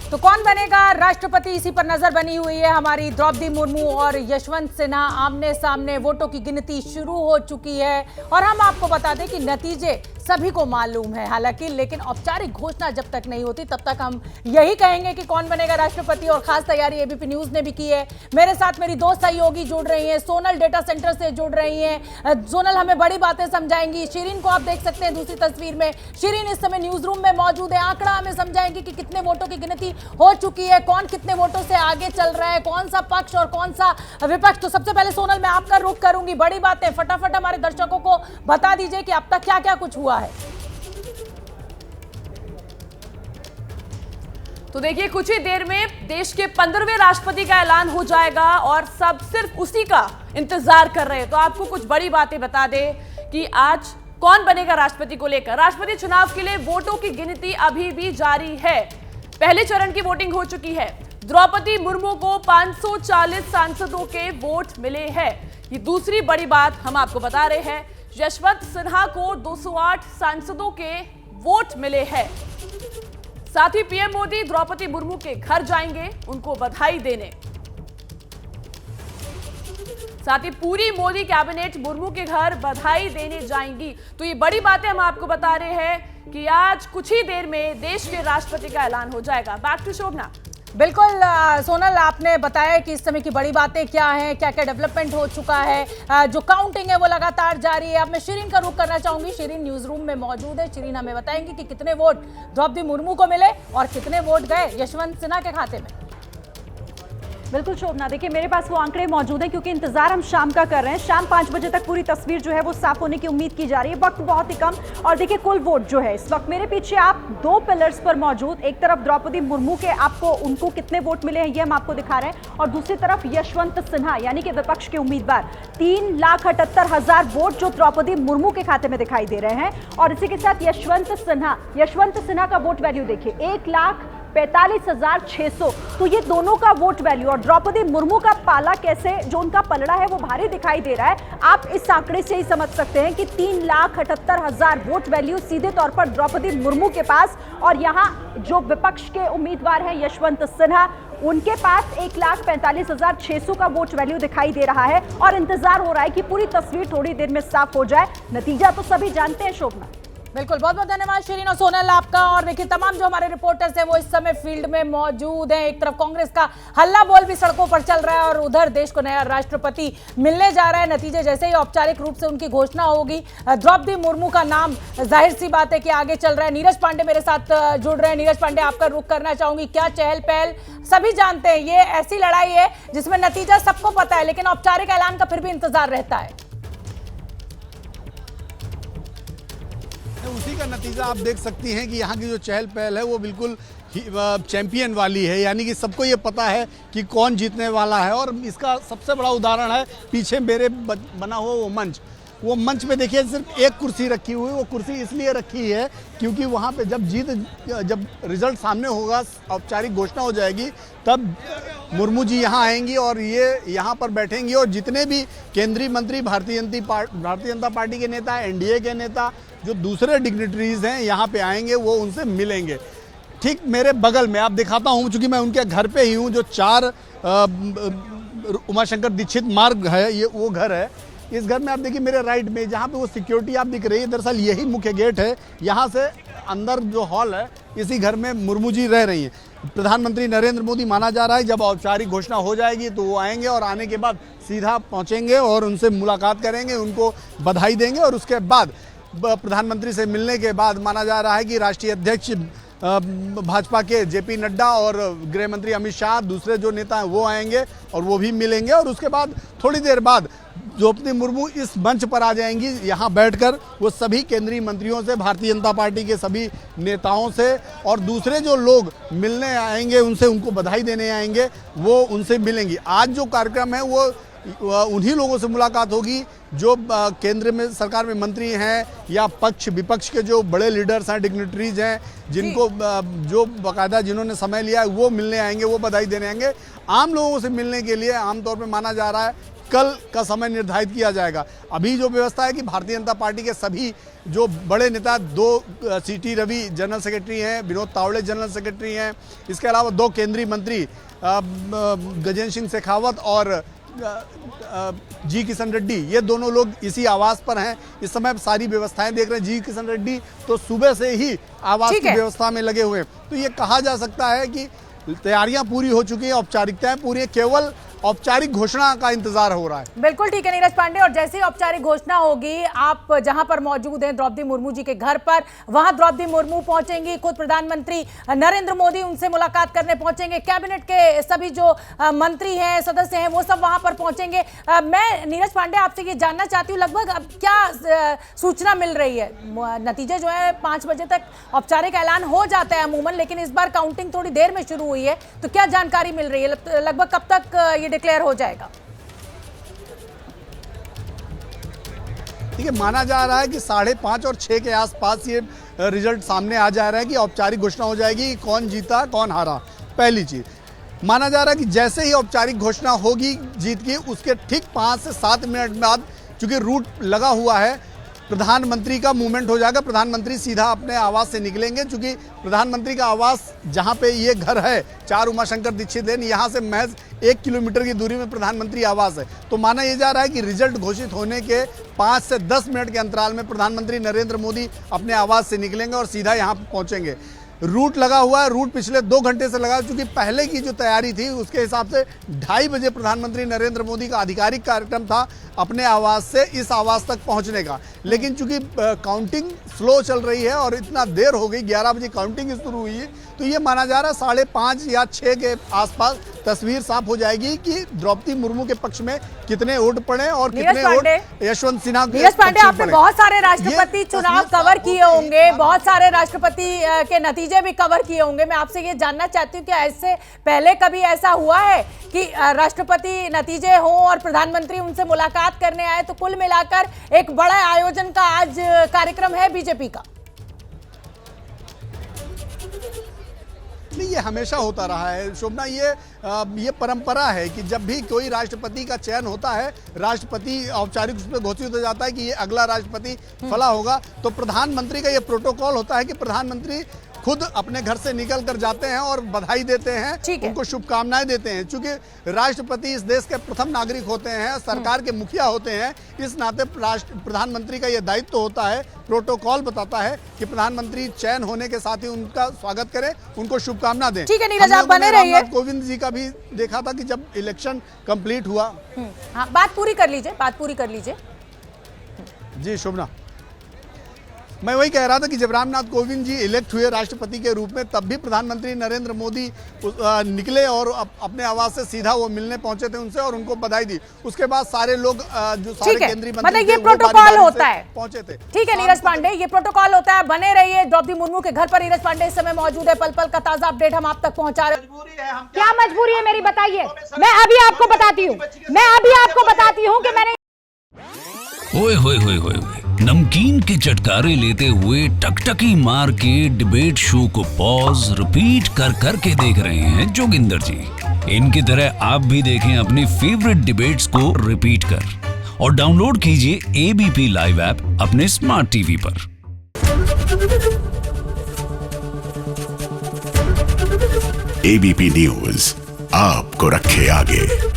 तो कौन बनेगा राष्ट्रपति, इसी पर नजर बनी हुई है हमारी। द्रौपदी मुर्मू और यशवंत सिन्हा आमने सामने, वोटों की गिनती शुरू हो चुकी है और हम आपको बता दें कि नतीजे सभी को मालूम है हालांकि, लेकिन औपचारिक घोषणा जब तक नहीं होती तब तक हम यही कहेंगे कि कौन बनेगा राष्ट्रपति। और खास तैयारी एबीपी न्यूज ने भी की है। मेरे साथ मेरी दो सहयोगी जुड़ रही हैं, सोनल डेटा सेंटर से जुड़ रही हैं। सोनल हमें बड़ी बातें समझाएंगी। शिरीन को आप देख सकते हैं दूसरी तस्वीर में, शिरीन इस समय न्यूज रूम में मौजूद है। आंकड़ा हमें समझाएंगे कि कितने वोटों की गिनती हो चुकी है, कौन कितने वोटों से आगे चल रहा है, कौन सा पक्ष और कौन सा विपक्ष। तो सबसे पहले सोनल मैं आपका रुख करूंगी, बड़ी बातें फटाफट हमारे दर्शकों को बता दीजिए कि अब तक क्या क्या कुछ हुआ है। तो देखिए, कुछ ही देर में देश के 15वें राष्ट्रपति का ऐलान हो जाएगा और सब सिर्फ उसी का इंतजार कर रहे हैं। तो आपको कुछ बड़ी बातें बता दें कि आज कौन बनेगा राष्ट्रपति को लेकर। राष्ट्रपति चुनाव के लिए वोटों की गिनती अभी भी जारी है। पहले चरण की वोटिंग हो चुकी है। द्रौपदी मुर्मू को 540 सांसदों के वोट मिले हैं। ये दूसरी बड़ी बात हम आपको बता रहे हैं। यशवंत सिन्हा को 208 सांसदों के वोट मिले हैं। साथ ही पीएम मोदी द्रौपदी मुर्मू के घर जाएंगे उनको बधाई देने। साथ ही पूरी मोदी कैबिनेट मुर्मू के घर बधाई देने जाएंगी। तो ये बड़ी बातें हम आपको बता रहे हैं कि आज कुछ ही देर में देश के राष्ट्रपति का ऐलान हो जाएगा। बैक टू शोभना। बिल्कुल सोनल, आपने बताया कि इस समय की बड़ी बातें क्या हैं, क्या क्या डेवलपमेंट हो चुका है। जो काउंटिंग है वो लगातार जारी है। अब मैं शिरीन का रुख करना चाहूंगी। शिरीन न्यूज रूम में मौजूद है। शिरीन हमें बताएंगी कि कितने वोट द्रौपदी मुर्मू को मिले और कितने वोट गए यशवंत सिन्हा के खाते में। बिल्कुल शोभना, देखिए मेरे पास वो आंकड़े मौजूद हैं क्योंकि इंतजार हम शाम का कर रहे हैं। शाम 5 बजे तक पूरी तस्वीर जो है वो साफ होने की उम्मीद की जा रही है। वक्त बहुत ही कम। और देखिए कुल वोट जो है इस वक्त मेरे पीछे आप दो पिलर्स पर मौजूद, एक तरफ द्रौपदी मुर्मू के आपको उनको कितने वोट मिले हैं ये हम आपको दिखा रहे हैं और दूसरी तरफ यशवंत सिन्हा यानी कि विपक्ष के उम्मीदवार 3,78,000 वोट जो द्रौपदी मुर्मू के खाते में दिखाई दे रहे हैं। और इसी के साथ यशवंत सिन्हा का वोट वैल्यू देखिए 1,45,600। तो ये दोनों का वोट वैल्यू और द्रौपदी मुर्मू का पाला कैसे, जो उनका पलड़ा है वो भारी दिखाई दे रहा है। आप इस आंकड़े से ही समझ सकते हैं कि 3,78,000 वोट वैल्यू सीधे तौर पर द्रौपदी मुर्मू के पास। और यहाँ जो विपक्ष के उम्मीदवार हैं यशवंत सिन्हा, उनके पास 1,45,600 का वोट वैल्यू दिखाई दे रहा है। और इंतजार हो रहा है कि पूरी तस्वीर थोड़ी देर में साफ हो जाए। नतीजा तो सभी जानते हैं शोभना। बिल्कुल, बहुत बहुत धन्यवाद शिरीन और सोनल आपका। और देखिए तमाम जो हमारे रिपोर्टर्स हैं वो इस समय फील्ड में मौजूद हैं। एक तरफ कांग्रेस का हल्ला बोल भी सड़कों पर चल रहा है और उधर देश को नया राष्ट्रपति मिलने जा रहा है। नतीजे जैसे ही औपचारिक रूप से उनकी घोषणा होगी, द्रौपदी मुर्मू का नाम जाहिर सी बात है कि आगे चल रहा है। नीरज पांडे मेरे साथ जुड़ रहे हैं। नीरज पांडे, आपका रुख करना चाहूंगी। क्या चहल पहल, सभी जानते हैं ये ऐसी लड़ाई है जिसमें नतीजा सबको पता है लेकिन औपचारिक ऐलान का फिर भी इंतजार रहता है। उसी का नतीजा आप देख सकती हैं कि यहाँ की जो चहल पहल है वो बिल्कुल चैंपियन वाली है, यानी कि सबको ये पता है कि कौन जीतने वाला है। और इसका सबसे बड़ा उदाहरण है पीछे मेरे बना हुआ वो मंच पे देखिए सिर्फ एक कुर्सी रखी हुई। वो कुर्सी इसलिए रखी है क्योंकि वहाँ पे जब रिजल्ट सामने होगा, औपचारिक घोषणा हो जाएगी, तब मुर्मू जी यहाँ आएंगी और ये यहाँ पर बैठेंगी और जितने भी केंद्रीय मंत्री, भारतीय जनता पार्टी के नेता, एनडीए के नेता, जो दूसरे डिग्निटरीज हैं यहाँ पे आएंगे, वो उनसे मिलेंगे। ठीक मेरे बगल में आप दिखाता हूँ, चूँकि मैं उनके घर पे ही हूँ, जो 4 उमाशंकर दीक्षित मार्ग है, ये वो घर है। इस घर में आप देखिए मेरे राइट में जहाँ पे वो सिक्योरिटी आप दिख रही है, दरअसल यही मुख्य गेट है। यहाँ से अंदर जो हॉल है, इसी घर में मुर्मू जी रह रही हैं। प्रधानमंत्री नरेंद्र मोदी माना जा रहा है जब औपचारिक घोषणा हो जाएगी तो वो आएंगे और आने के बाद सीधा पहुँचेंगे और उनसे मुलाकात करेंगे, उनको बधाई देंगे। और उसके बाद प्रधानमंत्री से मिलने के बाद माना जा रहा है कि राष्ट्रीय अध्यक्ष भाजपा के जेपी नड्डा और गृह मंत्री अमित शाह, दूसरे जो नेता हैं वो आएंगे और वो भी मिलेंगे। और उसके बाद थोड़ी देर बाद द्रौपदी मुर्मू इस मंच पर आ जाएंगी। यहाँ बैठकर वो सभी केंद्रीय मंत्रियों से, भारतीय जनता पार्टी के सभी नेताओं से और दूसरे जो लोग मिलने आएंगे उनसे, उनको बधाई देने आएंगे, वो उनसे मिलेंगी। आज जो कार्यक्रम है वो उन्हीं लोगों से मुलाकात होगी जो केंद्र में सरकार में मंत्री हैं या पक्ष विपक्ष के जो बड़े लीडर्स हैं, डिग्निटरीज हैं, जिनको जो बाकायदा जिन्होंने समय लिया है वो मिलने आएंगे, वो बधाई देने आएंगे। आम लोगों से मिलने के लिए आमतौर पे माना जा रहा है कल का समय निर्धारित किया जाएगा। अभी जो व्यवस्था है कि भारतीय जनता पार्टी के सभी जो बड़े नेता, 2 सीटी रवि जनरल सेक्रेटरी हैं, विनोद तावड़े जनरल सेक्रेटरी हैं, इसके अलावा 2 केंद्रीय मंत्री गजेंद्र सिंह शेखावत और जी किशन रेड्डी, ये दोनों लोग इसी आवास पर हैं। इस समय सारी व्यवस्थाएं देख रहे हैं। जी किशन रेड्डी तो सुबह से ही आवास की व्यवस्था में लगे हुए हैं। तो ये कहा जा सकता है कि तैयारियां पूरी हो चुकी हैं, औपचारिकताएं पूरी हैं, केवल औपचारिक घोषणा का इंतजार हो रहा है। बिल्कुल ठीक है नीरज पांडे, और जैसे ही औपचारिक घोषणा होगी, आप जहां पर मौजूद हैं द्रौपदी मुर्मू जी के घर पर, वहां द्रौपदी मुर्मू पहुंचेंगी, खुद प्रधानमंत्री नरेंद्र मोदी उनसे मुलाकात करने पहुंचेंगे, कैबिनेट के सभी जो मंत्री हैं, सदस्य हैं, वो सब वहां पर पहुंचेंगे। मैं नीरज पांडे आपसे ये जानना चाहती हूँ, लगभग अब क्या सूचना मिल रही है? नतीजे जो है 5 बजे तक औपचारिक ऐलान हो जाता है अमूमन, लेकिन इस बार काउंटिंग थोड़ी देर में शुरू हुई है, तो क्या जानकारी मिल रही है? लगभग कब तक ये डिक्लेयर हो जाएगा? ठीक है, माना जा रहा है कि 5:30 और 6 के आसपास ये रिजल्ट सामने आ जा रहा है कि औपचारिक घोषणा हो जाएगी कौन जीता कौन हारा। पहली चीज माना जा रहा है कि जैसे ही औपचारिक घोषणा होगी जीत की, उसके ठीक 5 से 7 मिनट बाद, चूंकि रूट लगा हुआ है, प्रधानमंत्री का मूवमेंट हो जाएगा। प्रधानमंत्री सीधा अपने आवास से निकलेंगे, चूंकि प्रधानमंत्री का आवास जहां पे ये घर है 4 उमाशंकर दीक्षित लेन, यहाँ से महज 1 किलोमीटर की दूरी में प्रधानमंत्री आवास है। तो माना यह जा रहा है कि रिजल्ट घोषित होने के 5 से 10 मिनट के अंतराल में प्रधानमंत्री नरेंद्र मोदी अपने आवास से निकलेंगे और सीधा यहाँ पहुँचेंगे। रूट लगा हुआ है, रूट पिछले 2 घंटे से लगा, क्योंकि पहले की जो तैयारी थी उसके हिसाब से 2:30 बजे प्रधानमंत्री नरेंद्र मोदी का आधिकारिक कार्यक्रम था अपने आवास से इस आवास तक पहुंचने का। लेकिन चूंकि काउंटिंग स्लो चल रही है और इतना देर हो गई, 11 बजे काउंटिंग शुरू हुई है, तो ये माना जा रहा है 5:30 या 6 के आसपास तस्वीर साफ हो जाएगी कि द्रौपदी मुर्मू के पक्ष में कितने वोट पड़े और कितने वोट यशवंत सिन्हा के नीरज पांडे, आपने बहुत सारे राष्ट्रपति चुनाव कवर किए होंगे, बहुत सारे राष्ट्रपति के नतीजे भी कवर किए होंगे। मैं आपसे ये जानना चाहती हूँ कि ऐसे पहले कभी ऐसा हुआ है कि राष्ट्रपति नतीजे हों और प्रधानमंत्री उनसे मुलाकात करने आए? तो कुल मिलाकर एक बड़ा आयोजन का आज कार्यक्रम है बीजेपी का। नहीं, ये हमेशा होता रहा है शोभना। ये परंपरा है कि जब भी कोई राष्ट्रपति का चयन होता है, राष्ट्रपति औपचारिक रूप से घोषित हो जाता है कि ये अगला राष्ट्रपति फला होगा, तो प्रधानमंत्री का ये प्रोटोकॉल होता है कि प्रधानमंत्री खुद अपने घर से निकल कर जाते हैं और बधाई देते हैं, उनको शुभकामनाएं देते हैं। चूंकि राष्ट्रपति इस देश के प्रथम नागरिक होते हैं, सरकार के मुखिया होते हैं, इस नाते प्रधानमंत्री का यह दायित्व होता है, प्रोटोकॉल बताता है कि प्रधानमंत्री चयन होने के साथ ही उनका स्वागत करें, उनको शुभकामना दें। ठीक है नीरज, आप बने रहिए। रामनाथ कोविंद जी का भी देखा था कि जब इलेक्शन कंप्लीट हुआ। हाँ, बात पूरी कर लीजिए। जी शोभना, मैं वही कह रहा था कि जब रामनाथ कोविंद जी इलेक्ट हुए राष्ट्रपति के रूप में, तब भी प्रधानमंत्री नरेंद्र मोदी निकले और अपने आवास से सीधा वो मिलने पहुंचे थे उनसे और उनको बधाई दी। उसके बाद सारे लोग जो सारे केंद्रीय मंत्री मतलब ये प्रोटोकॉल होता है, पहुंचे थे। ठीक है नीरज पांडे, ये प्रोटोकॉल होता है। बने रहिए द्रौपदी मुर्मू के घर पर नीरज पांडे इस समय मौजूद है। पल पल का ताजा अपडेट हम आप तक पहुंचा रहे हैं। क्या मजबूरी है मेरी, बताइए। मैं अभी आपको बताती हूँ कि मैंने ओए होए होए होए, नमकीन के चटकारे लेते हुए टकटकी मार के डिबेट शो को पॉज रिपीट कर करके देख रहे हैं जोगिंदर जी। इनकी तरह आप भी देखें अपनी फेवरेट डिबेट्स को रिपीट कर और डाउनलोड कीजिए एबीपी लाइव ऐप अपने स्मार्ट टीवी पर। एबीपी न्यूज आपको रखे आगे।